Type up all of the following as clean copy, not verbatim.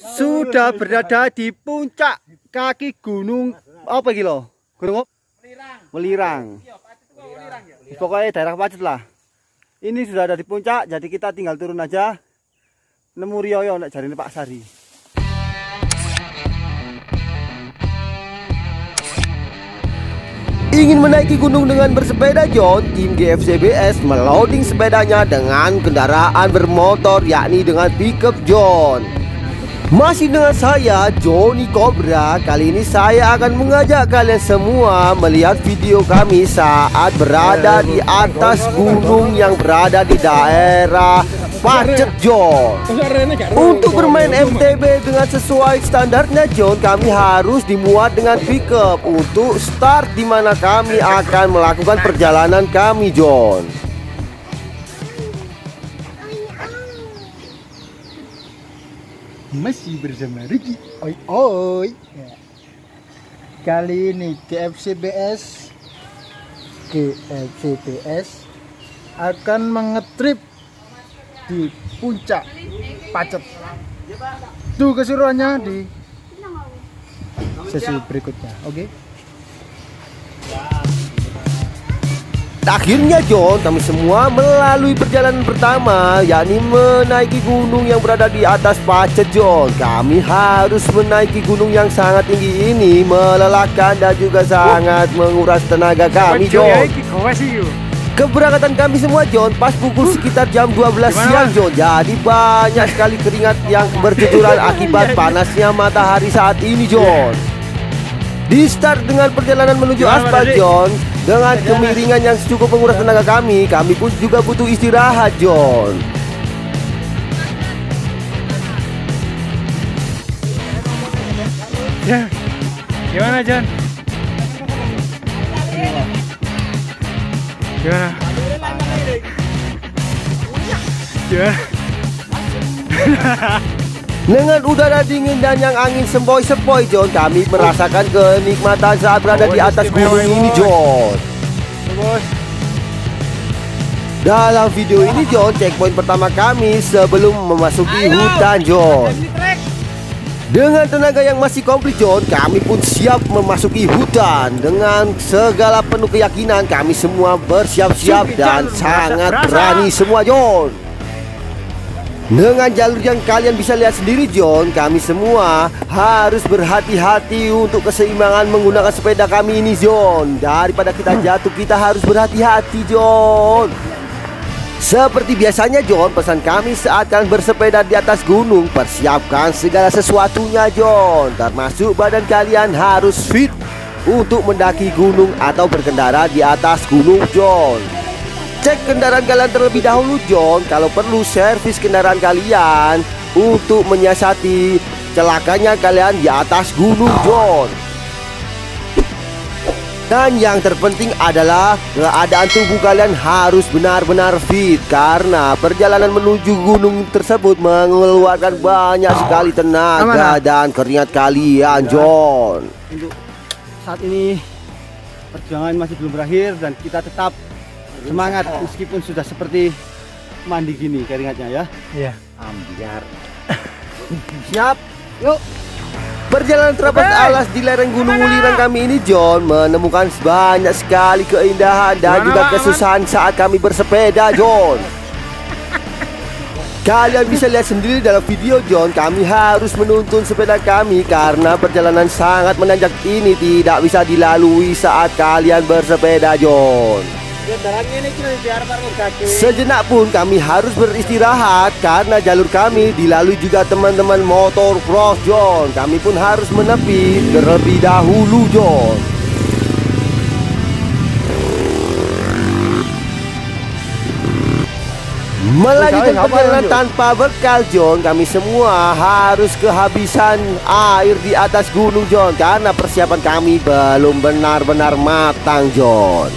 Sudah berada di puncak kaki gunung apa gitu loh? Gunung apa? Melirang. Pokoknya daerah Pacet lah. Ini sudah ada di puncak, jadi kita tinggal turun aja. Nemu Rioyo nak jarine Pak Sari. Ingin menaiki gunung dengan bersepeda, John, tim GFCBS meloading sepedanya dengan kendaraan bermotor, yakni dengan pickup, John. Masih dengan saya, Johnny Cobra. Kali ini saya akan mengajak kalian semua melihat video kami saat berada di atas gunung yang berada di daerah Pacet, John. Untuk bermain MTB dengan sesuai standarnya, John, kami harus dimuat dengan pickup untuk start, di mana kami akan melakukan perjalanan kami, John. Masih bersama Ricky. Oi oi. Kali ini GFCBS akan mengetrip di puncak Pacet. Tuh keseruannya di sesi berikutnya. Oke. Akhirnya, John, kami semua melalui perjalanan pertama, yakni menaiki gunung yang berada di atas Pacet, John. Kami harus menaiki gunung yang sangat tinggi ini, melelahkan dan juga sangat menguras tenaga kami, John. Keberangkatan kami semua, John, pas pukul sekitar jam 12 siang, John. Jadi banyak sekali keringat yang bercucuran akibat panasnya matahari saat ini, John. Di start dengan perjalanan menuju aspal, John. Dengan kemiringan yang cukup menguras tenaga kami pun juga butuh istirahat, John. Ya, gimana, John? Gimana? Gimana? Dengan udara dingin dan yang angin sempoi-sepoi, John, kami merasakan kenikmatan saat berada di atas gunung ini, John. Dalam video ini, John, checkpoint pertama kami sebelum memasuki hutan, John. Dengan tenaga yang masih komplit, John, kami pun siap memasuki hutan. Dengan segala penuh keyakinan, kami semua bersiap-siap dan sangat berani semua, John. Dengan jalur yang kalian bisa lihat sendiri, John, kami semua harus berhati-hati untuk keseimbangan menggunakan sepeda kami ini, John. Daripada kita jatuh, kita harus berhati-hati, John. Seperti biasanya, John, pesan kami saat kalian bersepeda di atas gunung, persiapkan segala sesuatunya, John. Termasuk badan kalian harus fit untuk mendaki gunung atau berkendara di atas gunung, John. Cek kendaraan kalian terlebih dahulu, John. Kalau perlu, servis kendaraan kalian untuk menyiasati celakanya kalian di atas gunung, John. Dan yang terpenting adalah keadaan tubuh kalian harus benar-benar fit, karena perjalanan menuju gunung tersebut mengeluarkan banyak sekali tenaga dan keringat kalian, John. Untuk saat ini perjuangan masih belum berakhir dan kita tetap semangat meskipun sudah seperti mandi gini keringatnya, ya. Iya. Ambiar. Siap, yuk. Perjalanan terabas alas di lereng Gunung Ulirang kami ini, John, menemukan banyak sekali keindahan dan juga kesusahan saat kami bersepeda, John. Kalian bisa lihat sendiri dalam video, John. Kami harus menuntun sepeda kami karena perjalanan sangat menanjak ini tidak bisa dilalui saat kalian bersepeda, John. Sejenak pun kami harus beristirahat karena jalur kami dilalui juga teman-teman motor cross, John. Kami pun harus menepi terlebih dahulu, John. Melanjutkan perjalanan tanpa bekal, John. Kami semua harus kehabisan air di atas gunung, John, karena persiapan kami belum benar-benar matang, John.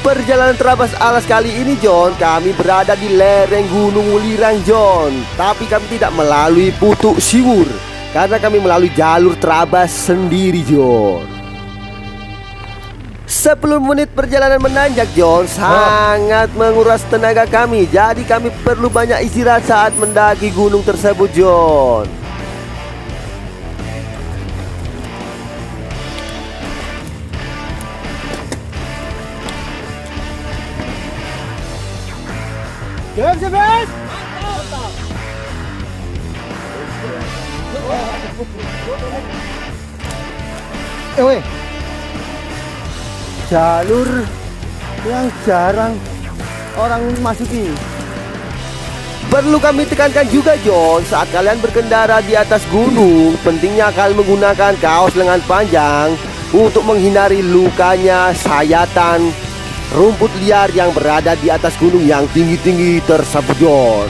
Perjalanan terabas alas kali ini, John, kami berada di lereng Gunung Ulirang, John. Tapi kami tidak melalui Putuk Siwur karena kami melalui jalur terabas sendiri, John. 10 menit perjalanan menanjak, John, sangat menguras tenaga kami. Jadi kami perlu banyak istirahat saat mendaki gunung tersebut, John. Jalur yang jarang orang masuki. Perlu kami tekankan juga John, saat kalian berkendara di atas gunung, pentingnya kalian menggunakan kaos lengan panjang untuk menghindari lukanya sayatan rumput liar yang berada di atas gunung yang tinggi-tinggi tersebut John.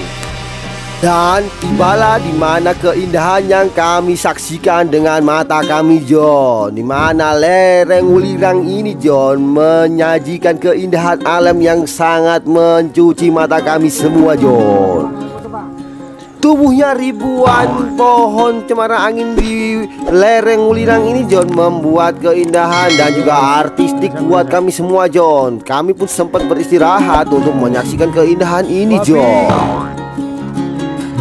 Dan tibalah di mana keindahan yang kami saksikan dengan mata kami John. Di mana lereng Wulirang ini John menyajikan keindahan alam yang sangat mencuci mata kami semua John. Tumbuhnya ribuan pohon cemara angin di lereng Wulirang ini John membuat keindahan dan juga artistik buat kami semua John. Kami pun sempat beristirahat untuk menyaksikan keindahan ini John.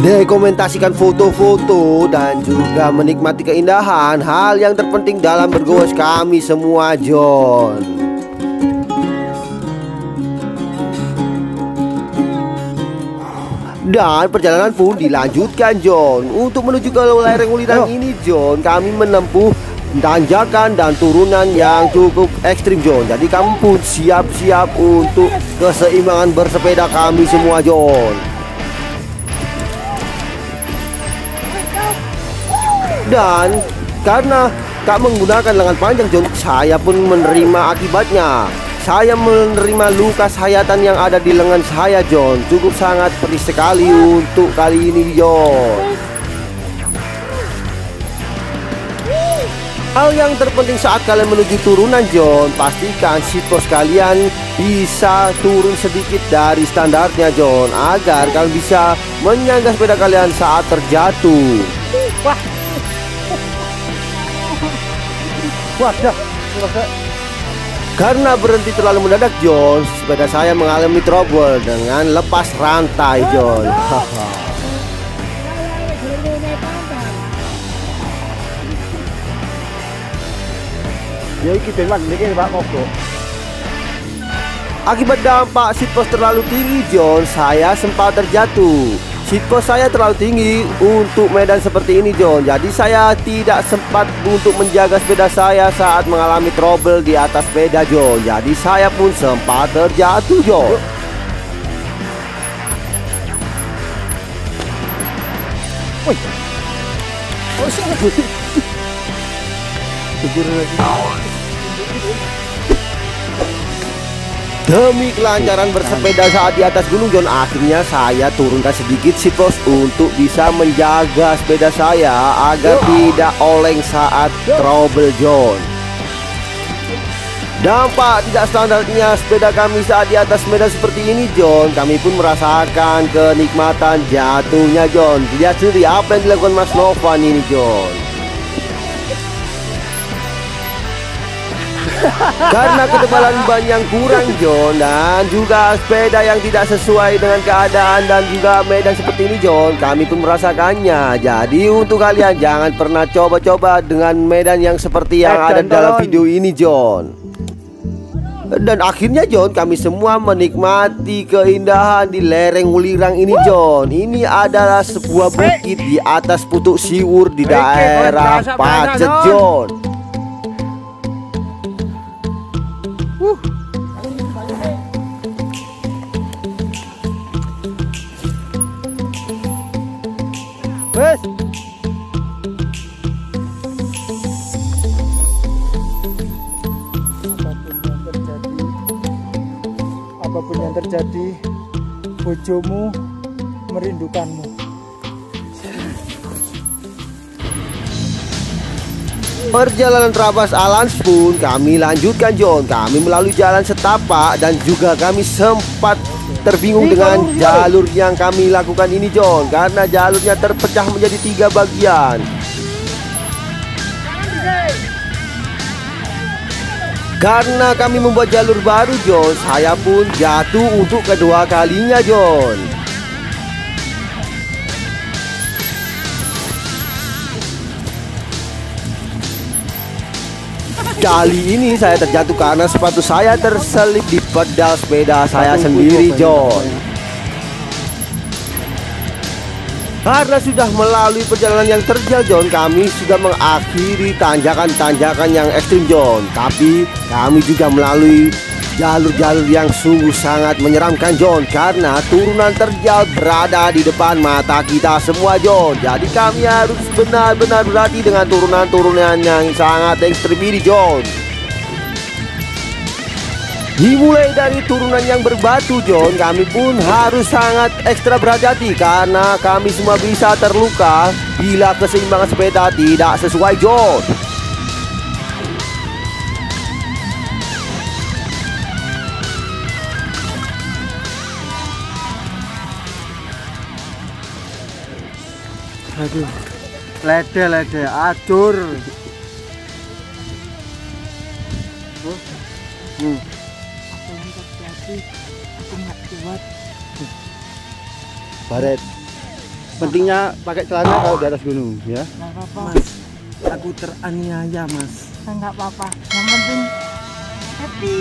Dokumentasikan foto-foto dan juga menikmati keindahan, hal yang terpenting dalam bergoes kami semua John. Dan perjalanan pun dilanjutkan John. Untuk menuju ke lereng Wulirang ini John, kami menempuh tanjakan dan turunan yang cukup ekstrim John. Jadi kami pun siap-siap untuk keseimbangan bersepeda kami semua John. Dan karena tak menggunakan lengan panjang John, saya pun menerima akibatnya. Saya menerima luka sayatan yang ada di lengan saya John. Cukup sangat pedih sekali untuk kali ini John. Hal yang terpenting saat kalian menuju turunan John, pastikan seatpost kalian bisa turun sedikit dari standarnya John, agar kalian bisa menyangga sepeda kalian saat terjatuh. Wadah. Karena berhenti terlalu mendadak John, sepeda saya mengalami trouble dengan lepas rantai John. Ya iki ben iki Pak Mogok. Akibat dampak seatpost terlalu tinggi John, saya sempat terjatuh. Seatpost saya terlalu tinggi untuk medan seperti ini John. Jadi saya tidak sempat untuk menjaga sepeda saya saat mengalami trouble di atas sepeda John. Jadi saya pun sempat terjatuh John. Woi. Oh, siapa? Demi kelancaran bersepeda saat di atas gunung John, akhirnya saya turunkan sedikit seatpost untuk bisa menjaga sepeda saya agar tidak oleng saat trouble John. Dampak tidak standarnya sepeda kami saat di atas medan seperti ini John, kami pun merasakan kenikmatan jatuhnya John. Lihat sendiri apa yang dilakukan Mas Novan ini John. Karena ketebalan ban yang kurang John, dan juga sepeda yang tidak sesuai dengan keadaan dan juga medan seperti ini John, kami pun merasakannya. Jadi untuk kalian jangan pernah coba-coba dengan medan yang seperti yang ada dalam video ini John. Dan akhirnya John, kami semua menikmati keindahan di lereng Wulirang ini John. Ini adalah sebuah bukit di atas Putuk Siwur di daerah Pacet John. Wes. Apapun yang terjadi, bojomu merindukanmu. Perjalanan Trabas Alans pun kami lanjutkan John. Kami melalui jalan setapak dan juga kami sempat terbingung dengan jalur yang kami lakukan ini John, karena jalurnya terpecah menjadi 3 bagian. Karena kami membuat jalur baru John, saya pun jatuh untuk kedua kalinya John. Kali ini saya terjatuh karena sepatu saya terselip di pedal sepeda saya sendiri John. Karena sudah melalui perjalanan yang terjal John, kami sudah mengakhiri tanjakan-tanjakan yang ekstrim John. Tapi kami juga melalui jalur-jalur yang sungguh sangat menyeramkan John, karena turunan terjal berada di depan mata kita semua John. Jadi kami harus benar-benar berhati dengan turunan-turunan yang sangat ekstrim ini John. Dimulai dari turunan yang berbatu John, kami pun harus sangat ekstra berhati-hati karena kami semua bisa terluka bila keseimbangan sepeda tidak sesuai John. Aduh, lede, adur. Aku nggak kuat. Baret. Pentingnya pakai celana kalau di atas gunung, ya. Nggak apa-apa. Mas, aku teraniaya mas. Nggak apa-apa. Yang penting happy.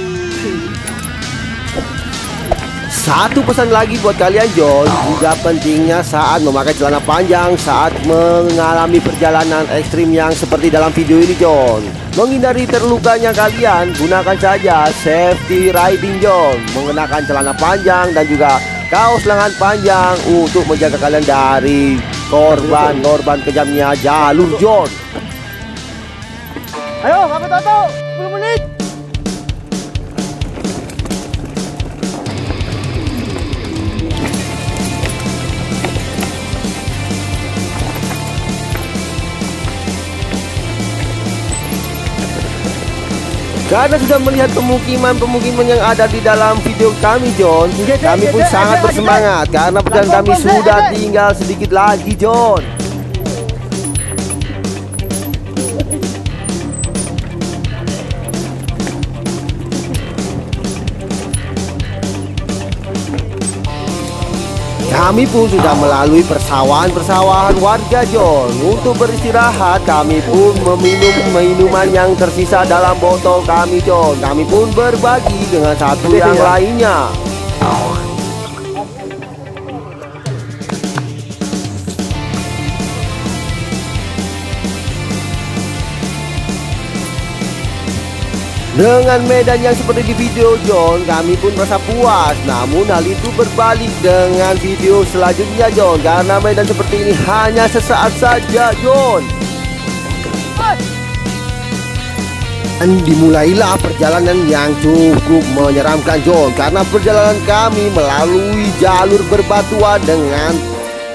Satu pesan lagi buat kalian John, juga pentingnya saat memakai celana panjang saat mengalami perjalanan ekstrim yang seperti dalam video ini John. Menghindari terlukanya kalian, gunakan saja safety riding John, mengenakan celana panjang dan juga kaos lengan panjang untuk menjaga kalian dari korban kejamnya jalur John. Ayo, Bapak Toto, 10 menit. Karena sudah melihat pemukiman yang ada di dalam video kami John, kami pun sangat bersemangat karena perjalanan kami sudah tinggal sedikit lagi John. Kami pun sudah melalui persawahan warga John. Untuk beristirahat kami pun meminum minuman yang tersisa dalam botol kami John. Kami pun berbagi dengan satu yang lainnya. Dengan medan yang seperti di video John, kami pun merasa puas. Namun hal itu berbalik dengan video selanjutnya John, karena medan seperti ini hanya sesaat saja John. Dan dimulailah perjalanan yang cukup menyeramkan John, karena perjalanan kami melalui jalur berbatuan dengan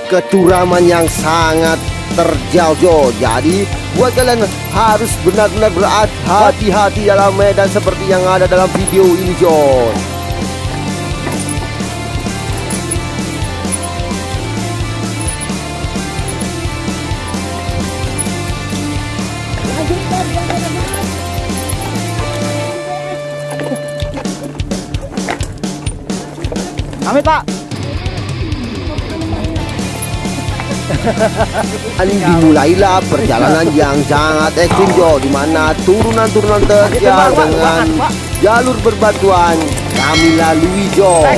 keturaman yang sangat terjal John. Jadi buat kalian harus benar-benar berhati-hati dalam medan seperti yang ada dalam video ini John. Amit Pak. Dimulailah perjalanan yang sangat ekstrim John, di mana turunan-turunan terjal dengan jalur berbatuan kami lalui John.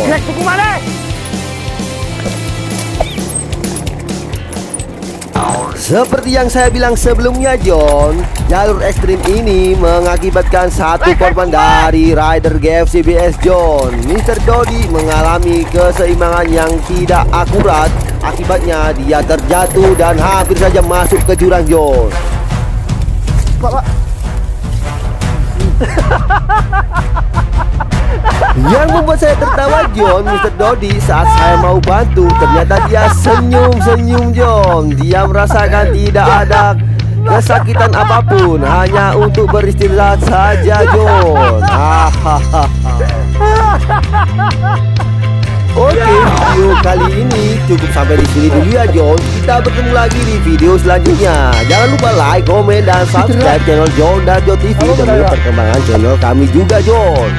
Seperti yang saya bilang sebelumnya John, jalur ekstrim ini mengakibatkan satu korban dari rider GFCBS John. Mr. Dodi mengalami keseimbangan yang tidak akurat. Akibatnya dia terjatuh dan hampir saja masuk ke jurang John. Pak. Yang membuat saya tertawa John, Mr. Dodi saat saya mau bantu, ternyata dia senyum-senyum John. Dia merasakan tidak ada kesakitan apapun, hanya untuk beristirahat saja John. Oke, video kali ini cukup sampai di sini dulu ya John. Kita bertemu lagi di video selanjutnya. Jangan lupa like, komen, dan subscribe channel John Darjo TV demi perkembangan channel kami juga John.